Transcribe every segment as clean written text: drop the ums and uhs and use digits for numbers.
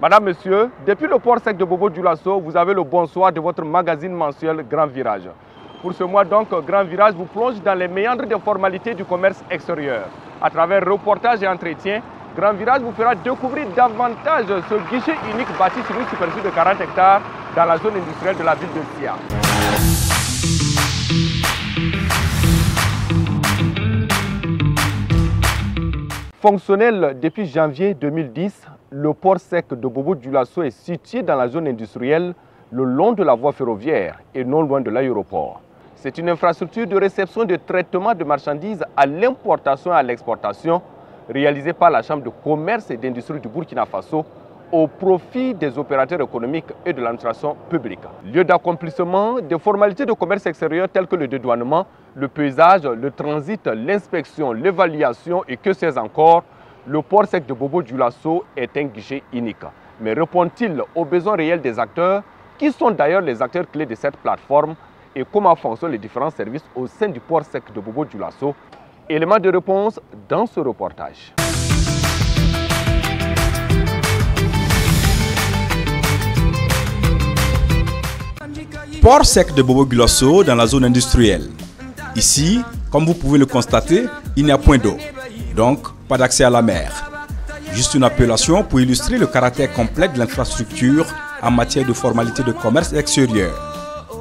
Madame, Monsieur, depuis le port sec de Bobo-Dioulasso, vous avez le bonsoir de votre magazine mensuel Grand Virage. Pour ce mois donc, Grand Virage vous plonge dans les méandres des formalités du commerce extérieur. À travers reportages et entretiens, Grand Virage vous fera découvrir davantage ce guichet unique bâti sur une superficie de 40 hectares dans la zone industrielle de la ville de Sia. Fonctionnel depuis janvier 2010, le port sec de Bobo-Dioulasso est situé dans la zone industrielle le long de la voie ferroviaire et non loin de l'aéroport. C'est une infrastructure de réception et de traitement de marchandises à l'importation et à l'exportation réalisée par la Chambre de commerce et d'industrie du Burkina Faso au profit des opérateurs économiques et de l'administration publique. Lieu d'accomplissement des formalités de commerce extérieur telles que le dédouanement, le pesage, le transit, l'inspection, l'évaluation et que sais-je encore, le port sec de Bobo-Dioulasso est un guichet unique. Mais répond-il aux besoins réels des acteurs, qui sont d'ailleurs les acteurs clés de cette plateforme, et comment fonctionnent les différents services au sein du port sec de Bobo-Dioulasso? Élément de réponse dans ce reportage. Port sec de Bobo-Dioulasso dans la zone industrielle. Ici, comme vous pouvez le constater, il n'y a point d'eau, donc pas d'accès à la mer. Juste une appellation pour illustrer le caractère complet de l'infrastructure en matière de formalités de commerce extérieur.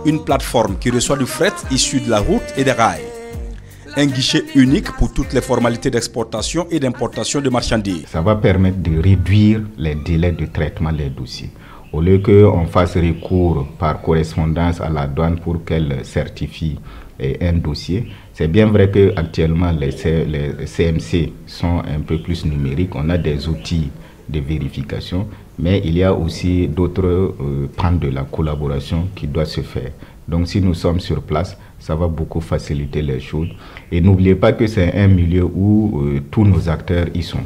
Une plateforme qui reçoit du fret issu de la route et des rails. Un guichet unique pour toutes les formalités d'exportation et d'importation de marchandises. Ça va permettre de réduire les délais de traitement des dossiers. Au lieu qu'on fasse recours par correspondance à la douane pour qu'elle certifie un dossier, c'est bien vrai qu'actuellement les CMC sont un peu plus numériques, on a des outils de vérification, mais il y a aussi d'autres pans de la collaboration qui doivent se faire. Donc si nous sommes sur place, ça va beaucoup faciliter les choses. Et n'oubliez pas que c'est un milieu où tous nos acteurs y sont.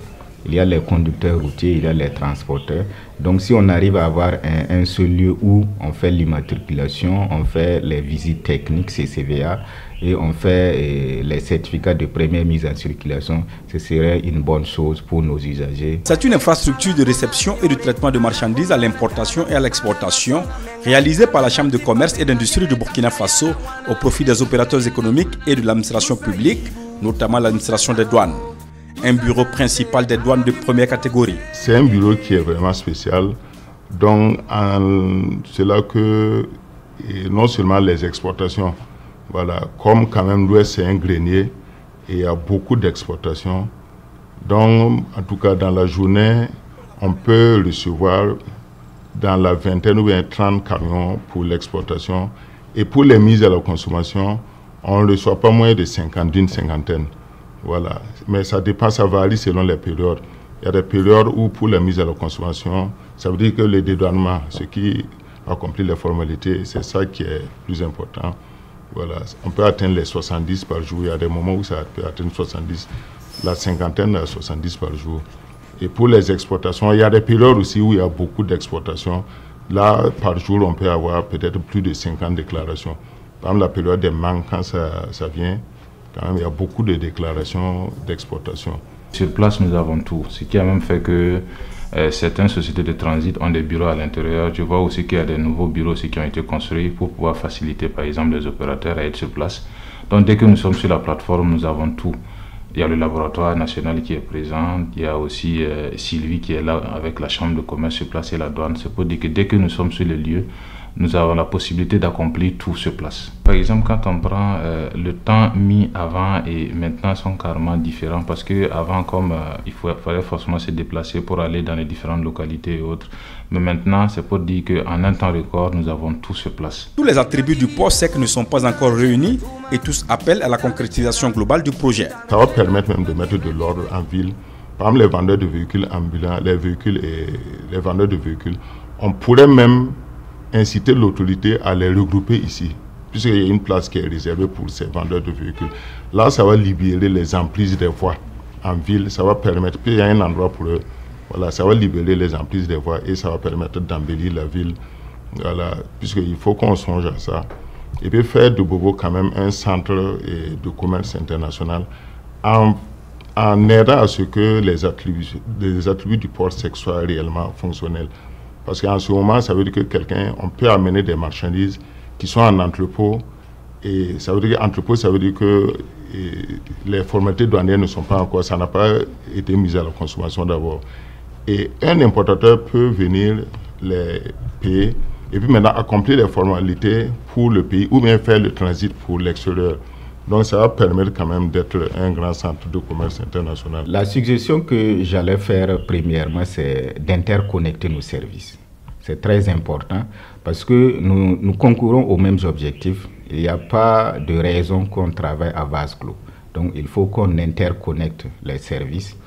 Il y a les conducteurs routiers, il y a les transporteurs. Donc si on arrive à avoir un seul lieu où on fait l'immatriculation, on fait les visites techniques CCVA et on fait les certificats de première mise en circulation, ce serait une bonne chose pour nos usagers. C'est une infrastructure de réception et de traitement de marchandises à l'importation et à l'exportation réalisée par la Chambre de commerce et d'industrie du Burkina Faso au profit des opérateurs économiques et de l'administration publique, notamment l'administration des douanes. Un bureau principal des douanes de première catégorie. C'est un bureau qui est vraiment spécial, donc c'est là que non seulement les exportations, voilà, comme quand même l'Ouest c'est un grenier et il y a beaucoup d'exportations, donc en tout cas dans la journée on peut recevoir dans la vingtaine ou bien 30 camions pour l'exportation et pour les mises à la consommation on ne reçoit pas moins de 50, d'une cinquantaine. Voilà, mais ça dépend, ça varie selon les périodes. Il y a des périodes où pour la mise à la consommation, ça veut dire que le dédouanement, ce qui accomplit les formalités, c'est ça qui est plus important. Voilà, on peut atteindre les 70 par jour, il y a des moments où ça peut atteindre 70, la cinquantaine à 70 par jour. Et pour les exportations, il y a des périodes aussi où il y a beaucoup d'exportations. Là, par jour, on peut avoir peut-être plus de 50 déclarations. Par exemple, la période des manques, quand ça vient, quand même, il y a beaucoup de déclarations d'exportation. Sur place, nous avons tout, ce qui a même fait que certaines sociétés de transit ont des bureaux à l'intérieur. Je vois aussi qu'il y a des nouveaux bureaux aussi qui ont été construits pour pouvoir faciliter, par exemple, les opérateurs à être sur place. Donc, dès que nous sommes sur la plateforme, nous avons tout. Il y a le laboratoire national qui est présent, il y a aussi Sylvie qui est là avec la chambre de commerce sur place et la douane. C'est pour dire que dès que nous sommes sur les lieux, nous avons la possibilité d'accomplir tout sur place. Par exemple, quand on prend le temps mis avant et maintenant sont carrément différents parce qu'avant, comme il fallait forcément se déplacer pour aller dans les différentes localités et autres. Mais maintenant, c'est pour dire qu'en un temps record, nous avons tout sur place. Tous les attributs du port sec ne sont pas encore réunis et tous appellent à la concrétisation globale du projet. Ça va permettre même de mettre de l'ordre en ville. Par exemple, les vendeurs de véhicules ambulants, les vendeurs de véhicules, on pourrait même inciter l'autorité à les regrouper ici, puisqu'il y a une place qui est réservée pour ces vendeurs de véhicules. Là, ça va libérer les emprises des voies en ville, ça va permettre, puis il y a un endroit pour eux, voilà, ça va libérer les emprises des voies et ça va permettre d'embellir la ville, voilà, puisqu'il faut qu'on songe à ça. Et puis faire de Bobo quand même un centre de commerce international en aidant à ce que les attributs du port sec soient réellement fonctionnels. Parce qu'en ce moment, ça veut dire que on peut amener des marchandises qui sont en entrepôt. Et ça veut dire qu'entrepôt, ça veut dire que les formalités douanières ne sont pas encore, ça n'a pas été mis à la consommation d'abord. Et un importateur peut venir les payer et puis maintenant accomplir les formalités pour le pays ou bien faire le transit pour l'extérieur. Donc ça va permettre quand même d'être un grand centre de commerce international. La suggestion que j'allais faire premièrement, c'est d'interconnecter nos services. C'est très important parce que nous concourons aux mêmes objectifs. Il n'y a pas de raison qu'on travaille à vase clos. Donc il faut qu'on interconnecte les services.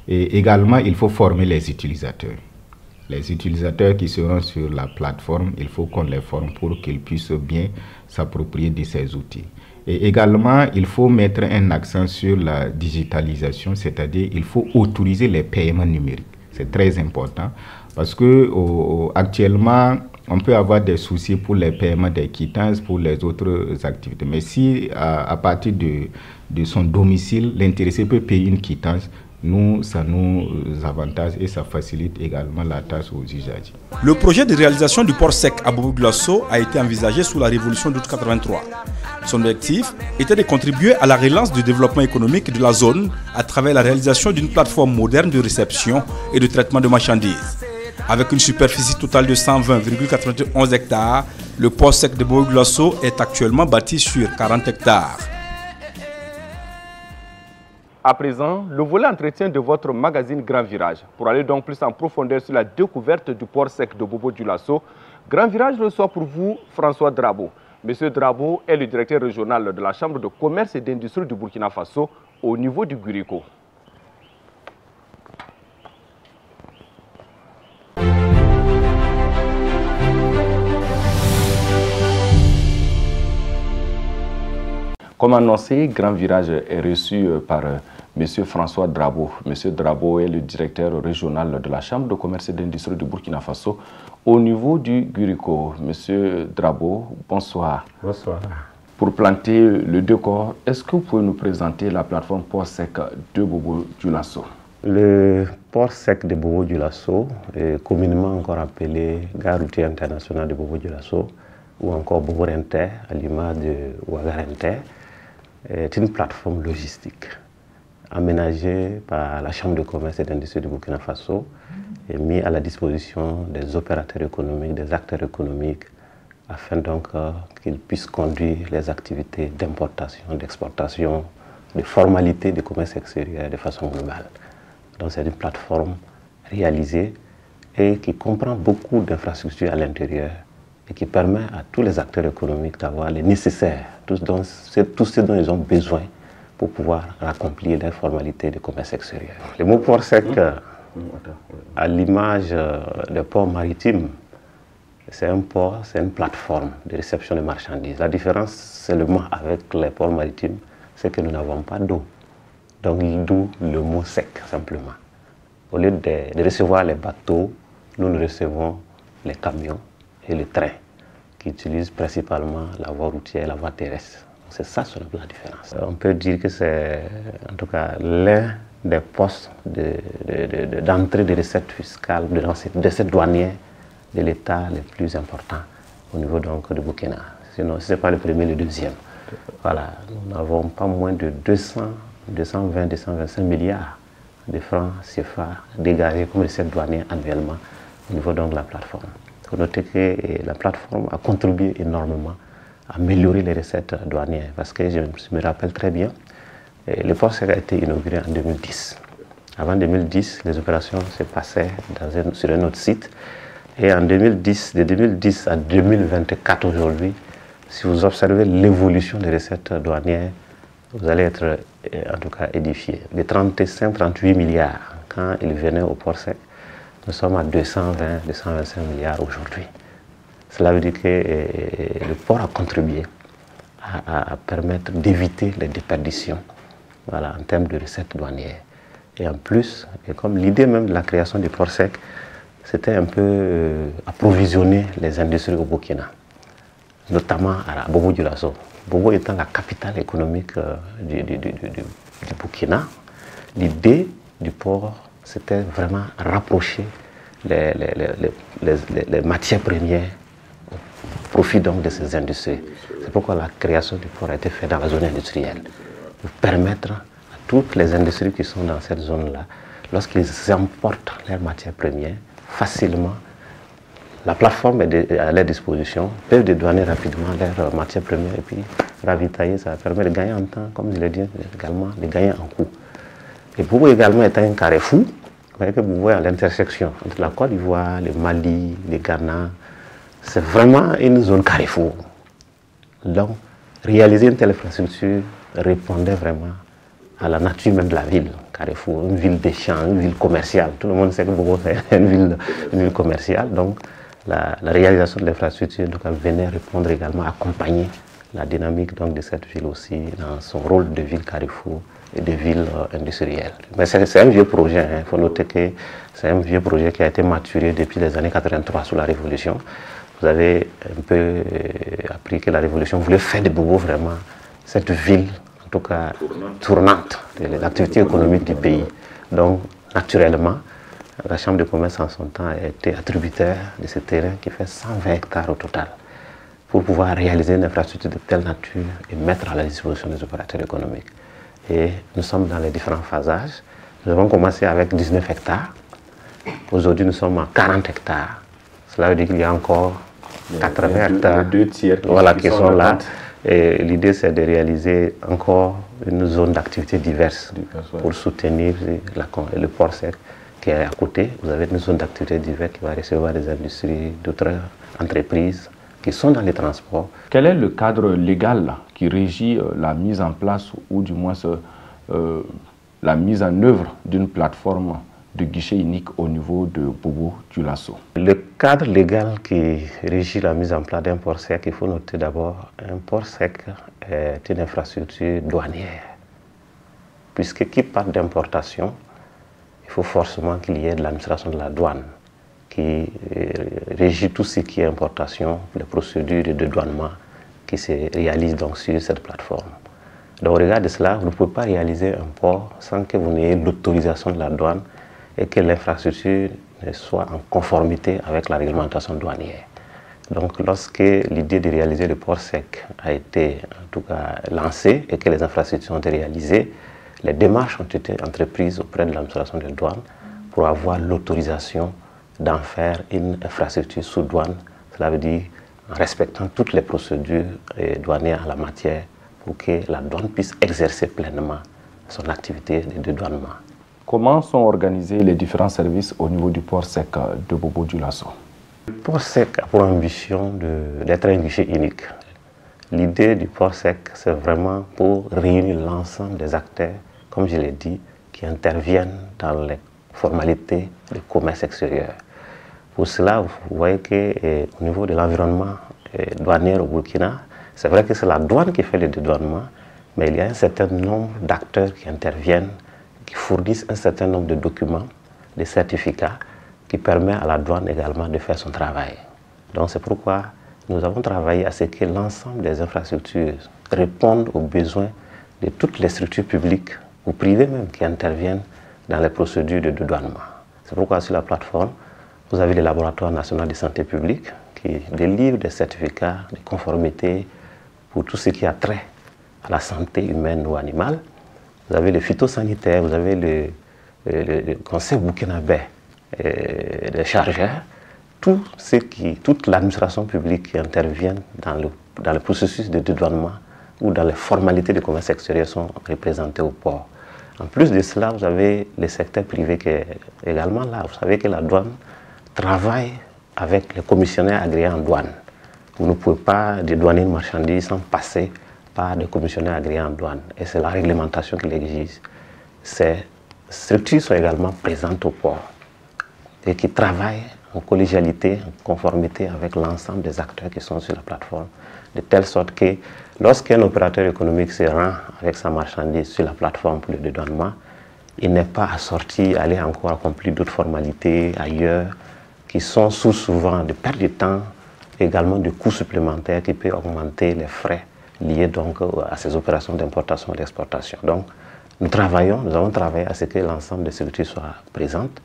Et également, il faut former les utilisateurs. Les utilisateurs qui seront sur la plateforme, il faut qu'on les forme pour qu'ils puissent bien s'approprier de ces outils. Et également, il faut mettre un accent sur la digitalisation, c'est-à-dire il faut autoriser les paiements numériques. C'est très important parce que actuellement, on peut avoir des soucis pour les paiements des quittances, pour les autres activités. Mais si à partir de son domicile, l'intéressé peut payer une quittance, ça nous avantage et ça facilite également la tâche aux usagers. Le projet de réalisation du port sec à Bobo-Dioulasso a été envisagé sous la révolution d'août 83. Son objectif était de contribuer à la relance du développement économique de la zone à travers la réalisation d'une plateforme moderne de réception et de traitement de marchandises. Avec une superficie totale de 120,91 hectares, le port sec de Bobo-Dioulasso est actuellement bâti sur 40 hectares. À présent, le volet entretien de votre magazine Grand Virage. Pour aller donc plus en profondeur sur la découverte du port sec de Bobo-Dioulasso, Grand Virage reçoit pour vous François Drabo. Monsieur Drabo est le directeur régional de la Chambre de commerce et d'industrie du Burkina Faso au niveau du Guriko. Comme annoncé, Grand Virage est reçu par M. François Drabo. M. Drabo est le directeur régional de la Chambre de commerce et d'industrie du Burkina Faso au niveau du Guriko. M. Drabo, bonsoir. Bonsoir. Pour planter le décor, est-ce que vous pouvez nous présenter la plateforme port sec de Bobo-Dioulasso? Le port sec de Bobo-Dioulasso, communément encore appelé Gare routière internationale de Bobo-Dioulasso ou encore Bobo-Inter à l'image de Ouagar-Inter, est une plateforme logistique aménagée par la Chambre de commerce et d'industrie du Burkina Faso et mise à la disposition des opérateurs économiques, des acteurs économiques, afin donc qu'ils puissent conduire les activités d'importation, d'exportation, de formalité du commerce extérieur de façon globale. Donc c'est une plateforme réalisée et qui comprend beaucoup d'infrastructures à l'intérieur et qui permet à tous les acteurs économiques d'avoir les nécessaires, tout ce dont ils ont besoin pour pouvoir accomplir les formalités de commerce extérieur. Le mot port sec, à l'image des ports maritimes, c'est un port, c'est une plateforme de réception de marchandises. La différence seulement avec les ports maritimes, c'est que nous n'avons pas d'eau. Donc d'où le mot sec, simplement. Au lieu de recevoir les bateaux, nous recevons les camions et les trains qui utilisent principalement la voie routière et la voie terrestre. C'est ça la différence. On peut dire que c'est en tout cas l'un des postes d'entrée de recettes fiscales, de recettes douanières de l'État les plus importants au niveau donc du Burkina. Sinon, si ce n'est pas le premier, le deuxième. Voilà, nous n'avons pas moins de 220-225 milliards de francs CFA dégagés comme recettes douanières annuellement au niveau donc de la plateforme. Il faut noter que la plateforme a contribué énormément à améliorer les recettes douanières parce que je me rappelle très bien, le port sec a été inauguré en 2010. Avant 2010, les opérations se passaient sur un autre site. Et en 2010, de 2010 à 2024 aujourd'hui, si vous observez l'évolution des recettes douanières, vous allez être en tout cas édifié. De 35-38 milliards quand ils venaient au port sec, nous sommes à 220-225 milliards aujourd'hui. Cela veut dire que le port a contribué à permettre d'éviter les déperditions, voilà, en termes de recettes douanières. Et en plus, et comme l'idée même de la création du port sec, c'était un peu approvisionner les industries au Burkina, notamment à Bobo-Dioulasso. Bobo étant la capitale économique du Burkina, l'idée du port, c'était vraiment rapprocher les matières premières au profit donc de ces industries. C'est pourquoi la création du port a été faite dans la zone industrielle, pour permettre à toutes les industries qui sont dans cette zone-là, lorsqu'ils emportent leurs matières premières, facilement, la plateforme est à leur disposition, peuvent dédouaner rapidement leurs matières premières et puis ravitailler, ça permet de gagner en temps, comme je l'ai dit également, de gagner en coût. Et Bobo également étant un carrefour, vous voyez que Bobo est à l'intersection entre la Côte d'Ivoire, le Mali, le Ghana, c'est vraiment une zone carrefour. Donc, réaliser une telle infrastructure répondait vraiment à la nature même de la ville. Carrefour, une ville des champs, une ville commerciale. Tout le monde sait que Bobo est une ville commerciale. Donc, la réalisation de l'infrastructure venait répondre également, accompagner la dynamique donc, de cette ville aussi dans son rôle de ville carrefour et de ville industrielle. Mais c'est un vieux projet. Il faut noter que c'est un vieux projet qui a été maturé depuis les années 83 sous la Révolution. Vous avez un peu appris que la Révolution voulait faire de Bobo vraiment cette ville, en tout cas tournante de l'activité économique du pays. Donc, naturellement, la Chambre de commerce en son temps a été attributaire de ce terrain qui fait 120 hectares au total, pour pouvoir réaliser une infrastructure de telle nature et mettre à la disposition des opérateurs économiques. Et nous sommes dans les différents phasages. Nous avons commencé avec 19 hectares. Aujourd'hui, nous sommes à 40 hectares. Cela veut dire qu'il y a encore 80 hectares qui sont là. Et l'idée, c'est de réaliser encore une zone d'activité diverse pour soutenir le port sec qui est à côté. Vous avez une zone d'activité diverse qui va recevoir des industries, d'autres entreprises qui sont dans les transports. Quel est le cadre légal qui régit la mise en place ou du moins la mise en œuvre d'une plateforme de guichet unique au niveau de Bobo-Dioulasso? Le cadre légal qui régit la mise en place d'un port sec, il faut noter d'abord, un port sec est une infrastructure douanière. Puisque qui parle d'importation, il faut forcément qu'il y ait de l'administration de la douane qui régit tout ce qui est importation, les procédures de dédouanement qui se réalisent donc sur cette plateforme. Donc au regard de cela, vous ne pouvez pas réaliser un port sans que vous n'ayez l'autorisation de la douane et que l'infrastructure soit en conformité avec la réglementation douanière. Donc lorsque l'idée de réaliser le port sec a été en tout cas lancée et que les infrastructures ont été réalisées, les démarches ont été entreprises auprès de l'administration de douane pour avoir l'autorisation d'en faire une infrastructure sous douane. Cela veut dire en respectant toutes les procédures douanières en la matière pour que la douane puisse exercer pleinement son activité de dédouanement. Comment sont organisés les différents services au niveau du port sec de Bobo-Dioulasso? Le port sec a pour ambition d'être un guichet unique. L'idée du port sec, c'est vraiment pour réunir l'ensemble des acteurs, comme je l'ai dit, qui interviennent dans les formalités du commerce extérieur. Pour cela, vous voyez qu'au niveau de l'environnement douanier au Burkina, c'est vrai que c'est la douane qui fait le dédouanement, mais il y a un certain nombre d'acteurs qui interviennent, qui fournissent un certain nombre de documents, de certificats, qui permettent à la douane également de faire son travail. Donc c'est pourquoi nous avons travaillé à ce que l'ensemble des infrastructures répondent aux besoins de toutes les structures publiques ou privées même qui interviennent dans les procédures de dédouanement. C'est pourquoi sur la plateforme, vous avez le laboratoire national de santé publique qui délivre des certificats de conformité pour tout ce qui a trait à la santé humaine ou animale. Vous avez le phytosanitaire, vous avez le conseil burkinabé des chargeurs, toute l'administration publique qui intervient dans le processus de dédouanement ou dans les formalités de commerce extérieur sont représentées au port. En plus de cela, vous avez le secteur privé qui est également là. Vous savez que la douane travaille avec les commissionnaires agréés en douane. Vous ne pouvez pas dédouaner une marchandise sans passer par des commissionnaires agréés en douane. Et c'est la réglementation qui l'exige. Ces structures sont également présentes au port et qui travaillent en collégialité, en conformité avec l'ensemble des acteurs qui sont sur la plateforme, de telle sorte que lorsqu'un opérateur économique se rend avec sa marchandise sur la plateforme pour le dédouanement, il n'est pas assorti à aller encore accomplir d'autres formalités ailleurs qui sont souvent de perte de temps, également de coûts supplémentaires qui peuvent augmenter les frais liés donc à ces opérations d'importation et d'exportation. Donc nous avons travaillé à ce que l'ensemble des structures soient présentes.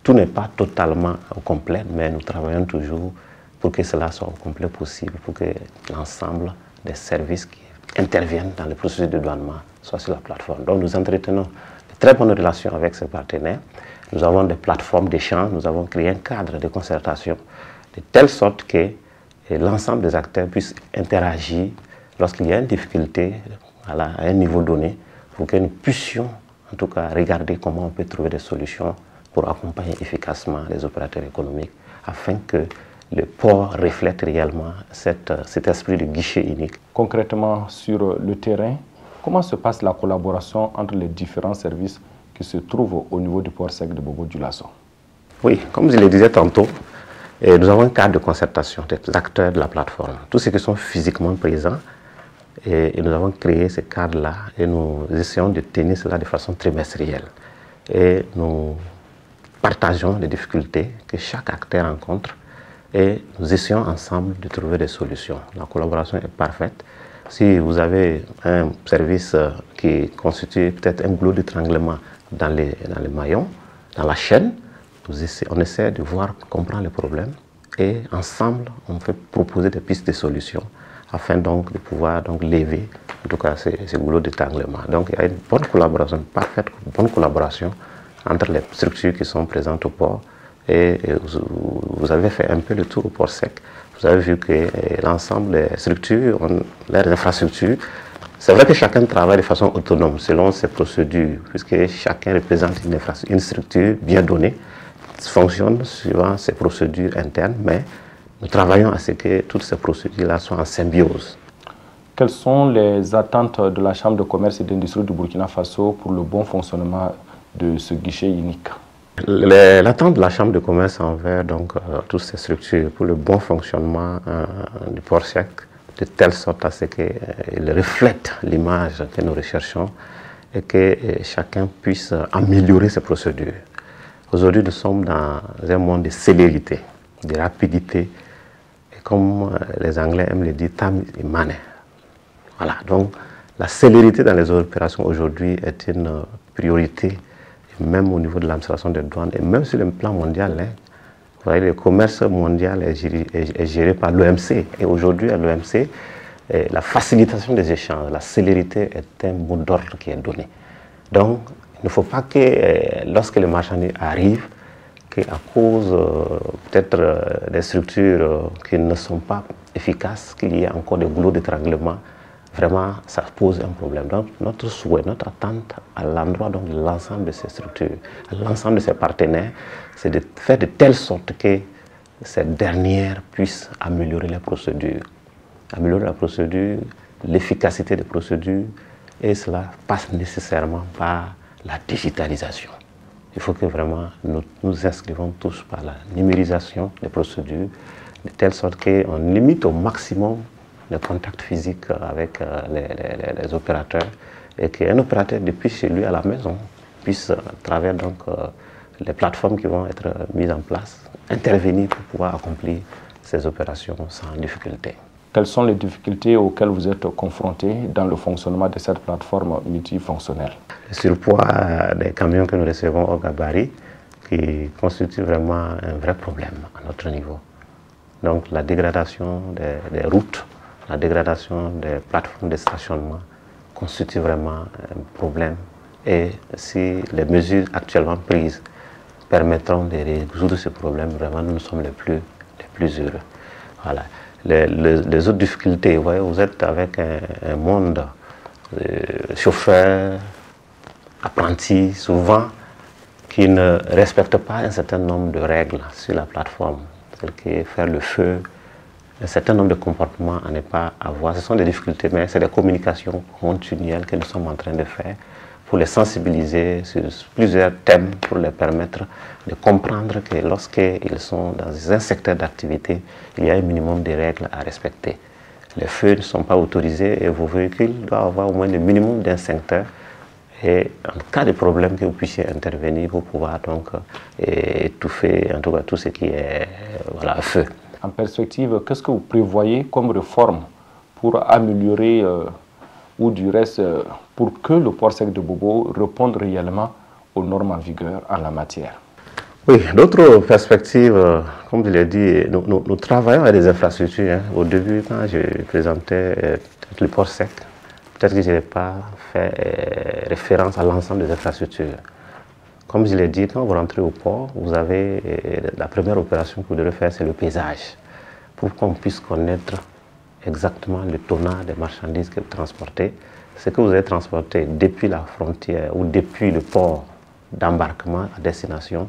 Tout n'est pas totalement au complet, mais nous travaillons toujours pour que cela soit au complet possible, pour que l'ensemble des services qui interviennent dans le processus de douanement soient sur la plateforme. Donc nous entretenons de très bonnes relations avec ces partenaires. Nous avons des plateformes d'échange, nous avons créé un cadre de concertation de telle sorte que l'ensemble des acteurs puissent interagir lorsqu'il y a une difficulté à un niveau donné, pour que nous puissions en tout cas regarder comment on peut trouver des solutions pour accompagner efficacement les opérateurs économiques afin que le port reflète réellement cet esprit de guichet unique. Concrètement, sur le terrain, comment se passe la collaboration entre les différents services qui se trouvent au niveau du port sec de Bobo-Dioulasso? Oui, comme je le disais tantôt, nous avons un cadre de concertation des acteurs de la plateforme, tous ceux qui sont physiquement présents, et nous avons créé ce cadre-là et nous essayons de tenir cela de façon trimestrielle. Et nous partageons les difficultés que chaque acteur rencontre et nous essayons ensemble de trouver des solutions. La collaboration est parfaite. Si vous avez un service qui constitue peut-être un goulot d'étranglement dans les maillons, dans la chaîne, on essaie de voir, comprendre les problèmes et ensemble on fait proposer des pistes de solutions afin donc de pouvoir lever en tout cas ces goulots d'étranglement. Donc il y a une bonne collaboration, une parfaite bonne collaboration entre les structures qui sont présentes au port. Et vous avez fait un peu le tour au port sec. Vous avez vu que l'ensemble des structures, leurs infrastructures, c'est vrai que chacun travaille de façon autonome selon ses procédures, puisque chacun représente une structure bien donnée, fonctionne suivant ses procédures internes, mais nous travaillons à ce que toutes ces procédures-là soient en symbiose. Quelles sont les attentes de la Chambre de commerce et d'industrie du Burkina Faso pour le bon fonctionnement de ce guichet unique? L'attente de la Chambre de commerce envers toutes ces structures pour le bon fonctionnement du port sec, de telle sorte à ce qu'il reflète l'image que nous recherchons et que chacun puisse améliorer ses procédures. Aujourd'hui, nous sommes dans un monde de célérité, de rapidité, et comme les Anglais aiment le dire, time is money. Voilà, donc la célérité dans les opérations aujourd'hui est une priorité, même au niveau de l'administration des douanes et même sur le plan mondial. Vous voyez, le commerce mondial est géré par l'OMC. Et aujourd'hui, à l'OMC, la facilitation des échanges, la célérité est un mot d'ordre qui est donné. Donc, il ne faut pas que lorsque les marchandises arrivent, qu'à cause peut-être des structures qui ne sont pas efficaces, qu'il y ait encore des goulots d'étranglement, vraiment ça pose un problème. Donc notre souhait, notre attente à l'endroit de l'ensemble de ces structures, à l'ensemble de ces partenaires, c'est de faire de telle sorte que ces dernières puissent améliorer les procédures. Améliorer la procédure, l'efficacité des procédures, et cela passe nécessairement par la digitalisation. Il faut que vraiment nous inscrivons tous par la numérisation des procédures, de telle sorte qu'on limite au maximum le contact physique avec les opérateurs et qu'un opérateur depuis chez lui à la maison puisse, à travers les plateformes qui vont être mises en place, intervenir pour pouvoir accomplir ces opérations sans difficulté. Quelles sont les difficultés auxquelles vous êtes confrontés dans le fonctionnement de cette plateforme multifonctionnelle? Le surpoids des camions que nous recevons au gabarit qui constitue vraiment un vrai problème à notre niveau. Donc la dégradation des routes, la dégradation des plateformes de stationnement constitue vraiment un problème. Et si les mesures actuellement prises permettront de résoudre ce problème, vraiment nous sommes les plus heureux. Voilà. Les autres difficultés, vous voyez, vous êtes avec un monde de chauffeurs, apprentis, souvent, qui ne respectent pas un certain nombre de règles sur la plateforme, telles que faire le feu, un certain nombre de comportements à ne pas avoir. Ce sont des difficultés, mais c'est des communications continuelles que nous sommes en train de faire pour les sensibiliser sur plusieurs thèmes, pour les permettre de comprendre que lorsqu'ils sont dans un secteur d'activité, il y a un minimum de règles à respecter. Les feux ne sont pas autorisés et vos véhicules doivent avoir au moins le minimum d'extincteurs. Et en cas de problème, que vous puissiez intervenir pour pouvoir donc étouffer en tout cas tout ce qui est feu. En perspective, qu'est-ce que vous prévoyez comme réforme pour améliorer ou du reste pour que le port sec de Bobo réponde réellement aux normes en vigueur en la matière? Oui, d'autres perspectives, comme je l'ai dit, nous travaillons à des infrastructures. Au début, quand je présentais le port sec, peut-être que je n'ai pas fait référence à l'ensemble des infrastructures. Comme je l'ai dit, quand vous rentrez au port, vous avez la première opération que vous devez faire, c'est le paysage, pour qu'on puisse connaître exactement le tonnage des marchandises que vous transportez. Ce que vous avez transporté depuis la frontière ou depuis le port d'embarquement à destination,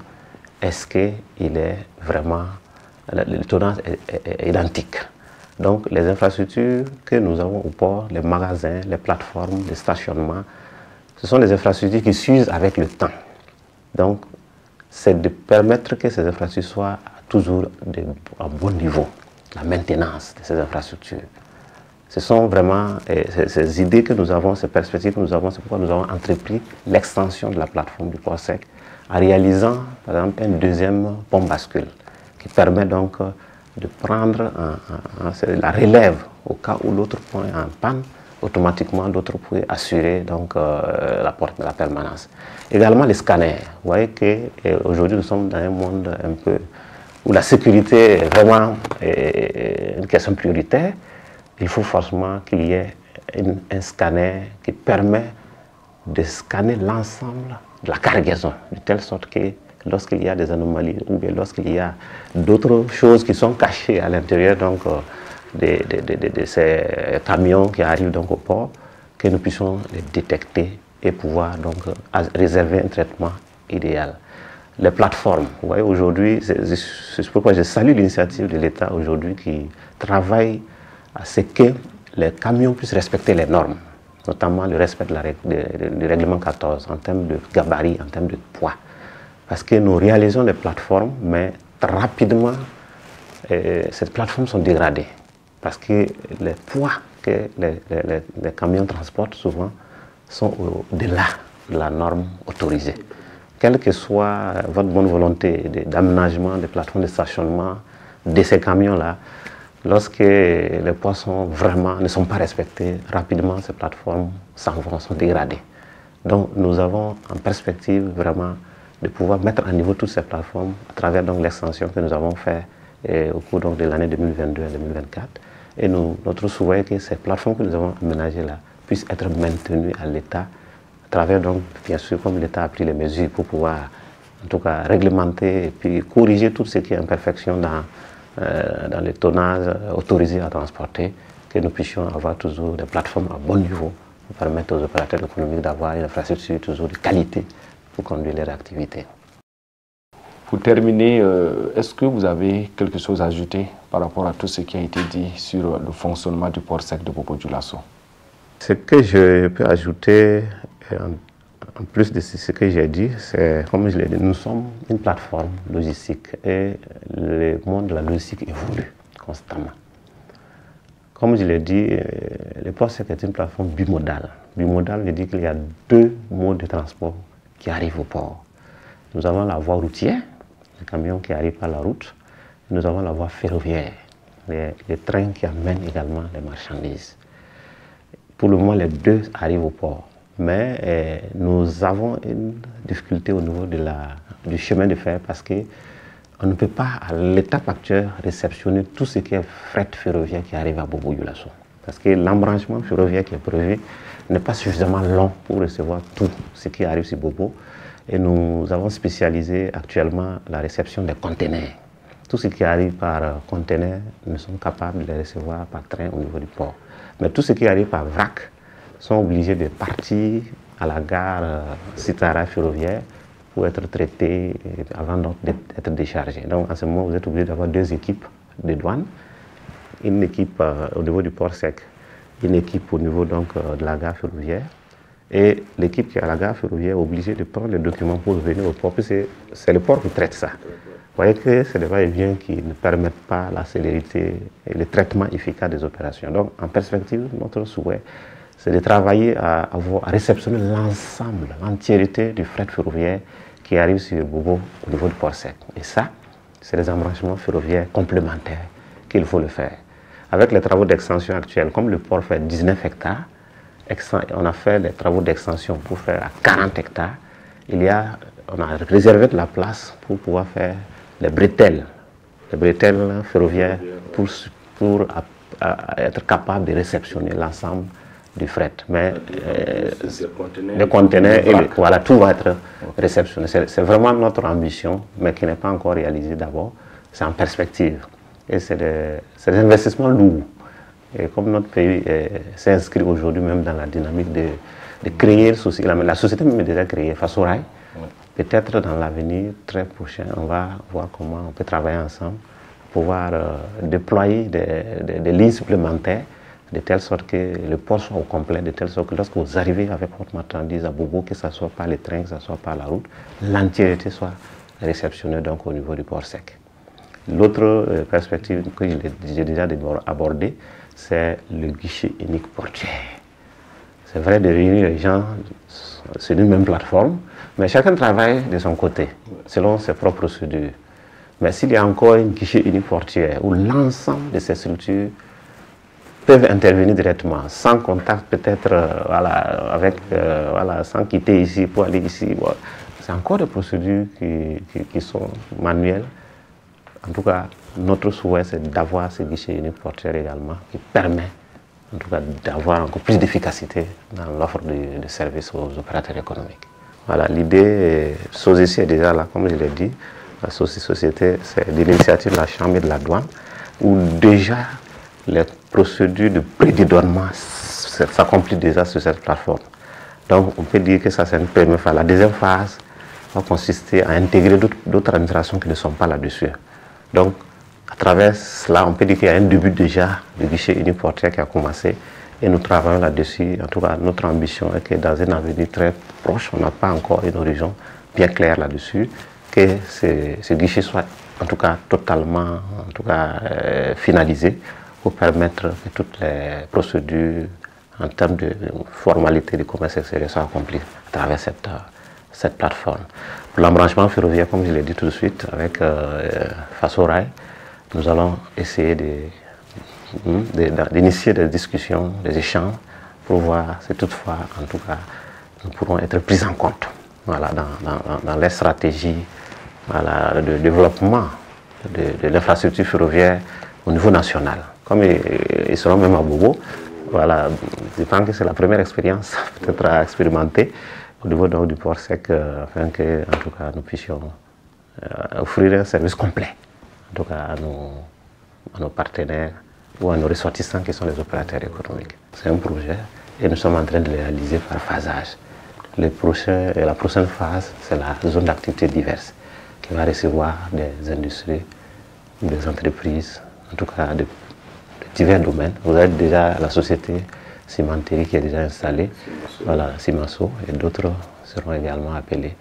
est-ce qu'il est vraiment, le tonnage est identique? Donc les infrastructures que nous avons au port, les magasins, les plateformes, les stationnements, ce sont des infrastructures qui s'usent avec le temps. Donc c'est de permettre que ces infrastructures soient toujours à bon niveau, la maintenance de ces infrastructures. Ce sont vraiment ces idées que nous avons, ces perspectives que nous avons, c'est pourquoi nous avons entrepris l'extension de la plateforme du port sec en réalisant par exemple un deuxième pont bascule qui permet donc de prendre la relève au cas où l'autre pont est en panne, automatiquement l'autre peut assurer donc la permanence. Également les scanners. Vous voyez qu'aujourd'hui nous sommes dans un monde un peu où la sécurité est vraiment une question prioritaire. Il faut forcément qu'il y ait un scanner qui permet de scanner l'ensemble de la cargaison, de telle sorte que lorsqu'il y a des anomalies ou bien lorsqu'il y a d'autres choses qui sont cachées à l'intérieur donc de ces camions qui arrivent donc au port, que nous puissions les détecter et pouvoir donc réserver un traitement idéal. Les plateformes, vous voyez aujourd'hui, c'est pourquoi je salue l'initiative de l'État aujourd'hui qui travaille à ce que les camions puissent respecter les normes, notamment le respect du règlement 14 en termes de gabarit, en termes de poids. Parce que nous réalisons des plateformes, mais rapidement, ces plateformes sont dégradées. Parce que les poids que les camions transportent souvent sont au-delà de la norme autorisée. Quelle que soit votre bonne volonté d'aménagement des plateformes de stationnement de ces camions-là, lorsque les poids ne sont pas respectés, rapidement ces plateformes sont dégradées. Donc nous avons en perspective vraiment de pouvoir mettre à niveau toutes ces plateformes à travers l'extension que nous avons faite au cours donc, de l'année 2022 et 2024. Et notre souhait est que ces plateformes que nous avons aménagées là puissent être maintenues à l'État, à travers donc, bien sûr, comme l'État a pris les mesures pour pouvoir, en tout cas, réglementer et puis corriger tout ce qui est imperfection dans les tonnages autorisés à transporter, que nous puissions avoir toujours des plateformes à bon niveau pour permettre aux opérateurs économiques d'avoir une infrastructure toujours de qualité pour conduire leur activité. Pour terminer, est-ce que vous avez quelque chose à ajouter par rapport à tout ce qui a été dit sur le fonctionnement du port sec de Bobo-Dioulasso? Ce que je peux ajouter, en plus de ce que j'ai dit, c'est, comme je l'ai dit, nous sommes une plateforme logistique et le monde de la logistique évolue constamment. Comme je l'ai dit, le port sec est une plateforme bimodale. Bimodale veut dire qu'il y a deux modes de transport qui arrivent au port. Nous avons la voie routière, les camions qui arrivent par la route. Nous avons la voie ferroviaire, les trains qui amènent également les marchandises. Pour le moment, les deux arrivent au port. Mais nous avons une difficulté au niveau du chemin de fer parce qu'on ne peut pas, à l'étape actuelle, réceptionner tout ce qui est fret ferroviaire qui arrive à Bobo-Dioulasso. Parce que l'embranchement ferroviaire qui est prévu n'est pas suffisamment long pour recevoir tout ce qui arrive sur Bobo. Et nous avons spécialisé actuellement la réception des conteneurs. Tout ce qui arrive par conteneur, nous sommes capables de les recevoir par train au niveau du port. Mais tout ce qui arrive par vrac sont obligés de partir à la gare Citara ferroviaire pour être traités avant d'être déchargés. Donc en ce moment, vous êtes obligé d'avoir deux équipes de douane, une équipe au niveau du port sec, une équipe au niveau donc, de la gare ferroviaire Et l'équipe qui est à la gare ferroviaire est obligée de prendre les documents pour venir au port, puisque c'est le port qui traite ça. Vous voyez que c'est des va-et-vient qui ne permettent pas la célérité et le traitement efficace des opérations. Donc, en perspective, notre souhait, c'est de travailler à réceptionner l'ensemble, l'entièreté du fret ferroviaire qui arrive sur Bobo au niveau du port sec. Et ça, c'est des embranchements ferroviaires complémentaires qu'il faut le faire. Avec les travaux d'extension actuels, comme le port fait 19 hectares, on a fait les travaux d'extension pour faire à 40 hectares. On a réservé de la place pour pouvoir faire les bretelles ferroviaires pour être capable de réceptionner l'ensemble du fret. Mais les conteneurs, voilà, tout va être réceptionné. C'est vraiment notre ambition, mais qui n'est pas encore réalisée d'abord. C'est en perspective. Et c'est des investissements lourds. Et comme notre pays s'inscrit aujourd'hui même dans la dynamique de créer la société même est déjà créée, Fasorail. Peut-être dans l'avenir très prochain, on va voir comment on peut travailler ensemble pour pouvoir déployer des lignes supplémentaires de telle sorte que le port soit au complet, de telle sorte que lorsque vous arrivez avec votre marchandise à Bobo, que ce soit par les trains, que ce soit par la route, l'entièreté soit réceptionnée donc au niveau du port sec. L'autre perspective que j'ai déjà abordée, c'est le guichet unique portuaire. C'est vrai de réunir les gens sur une même plateforme, mais chacun travaille de son côté, selon ses propres procédures. Mais s'il y a encore un guichet unique portuaire où l'ensemble de ces structures peuvent intervenir directement, sans contact peut-être, sans quitter ici pour aller ici, c'est encore des procédures qui sont manuelles. En tout cas, notre souhait, c'est d'avoir ce guichet unique portuaire également, qui permet en tout cas d'avoir encore plus d'efficacité dans l'offre de services aux opérateurs économiques. Voilà, l'idée, SOSICI est déjà là, comme je l'ai dit. La société, c'est de l'initiative de la Chambre et de la douane, où déjà les procédures de prédédouanement s'accomplissent déjà sur cette plateforme. Donc, on peut dire que ça, c'est une première phase. La deuxième phase va consister à intégrer d'autres administrations qui ne sont pas là-dessus. Donc, à travers cela, on peut dire qu'il y a un début déjà de guichet unique portuaire qui a commencé et nous travaillons là-dessus. En tout cas, notre ambition est que dans un avenir très proche, on n'a pas encore une horizon bien claire là-dessus, que ce guichet soit en tout cas totalement finalisé pour permettre que toutes les procédures en termes de formalité du commerce extérieur soient accomplies à travers cette plateforme. Pour l'embranchement ferroviaire, comme je l'ai dit tout de suite, avec Fasorail, nous allons essayer d'initier des discussions, des échanges, pour voir si toutefois, en tout cas, nous pourrons être pris en compte dans les stratégies de développement de l'infrastructure ferroviaire au niveau national. Comme ils seront même à Bobo, voilà, je pense que c'est la première expérience peut-être à expérimenter au niveau du port sec, afin que, en tout cas, nous puissions offrir un service complet, en tout cas à nos partenaires ou à nos ressortissants qui sont les opérateurs économiques. C'est un projet et nous sommes en train de le réaliser par phasage. La prochaine phase, c'est la zone d'activité diverse qui va recevoir des industries, des entreprises, en tout cas de divers domaines. Vous avez déjà la société cimenterie qui est déjà installée, voilà, Cimasso, et d'autres seront également appelés.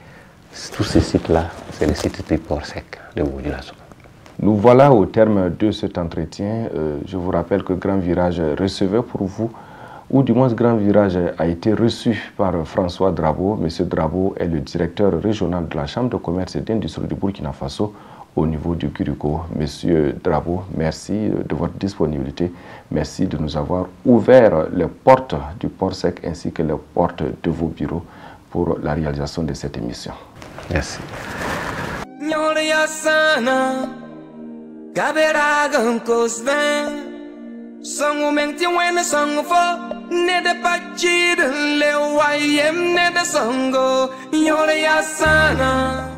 Tous ces sites-là, c'est les sites du port sec de Bobo Dioulasso. Nous voilà au terme de cet entretien. Je vous rappelle que Grand Virage recevait pour vous, ou du moins Grand Virage a été reçu par François Drabo. Monsieur Drabo est le directeur régional de la Chambre de commerce et d'industrie du Burkina Faso au niveau du Curuco. Monsieur Drabo, merci de votre disponibilité. Merci de nous avoir ouvert les portes du port sec ainsi que les portes de vos bureaux pour la réalisation de cette émission. Merci.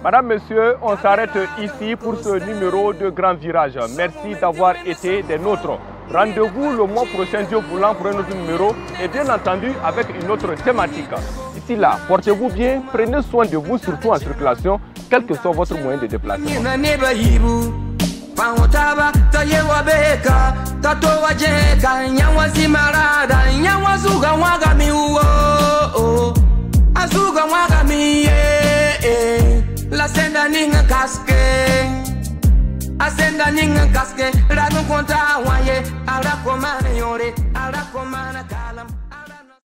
Madame, Monsieur, on s'arrête ici pour ce numéro de Grand Virage. Merci d'avoir été des nôtres. Rendez-vous le mois prochain, Dieu voulant, pour un autre numéro et bien entendu avec une autre thématique. Ici là, portez-vous bien, prenez soin de vous, surtout en circulation, quel que soit votre moyen de déplacement. Pangotaba tayewa beka tatowa jeka nyawa zimarada nyawa zuga waga miuo Asenda ninga kaske, ragu konta waye, ala komane yore, ala komana ka.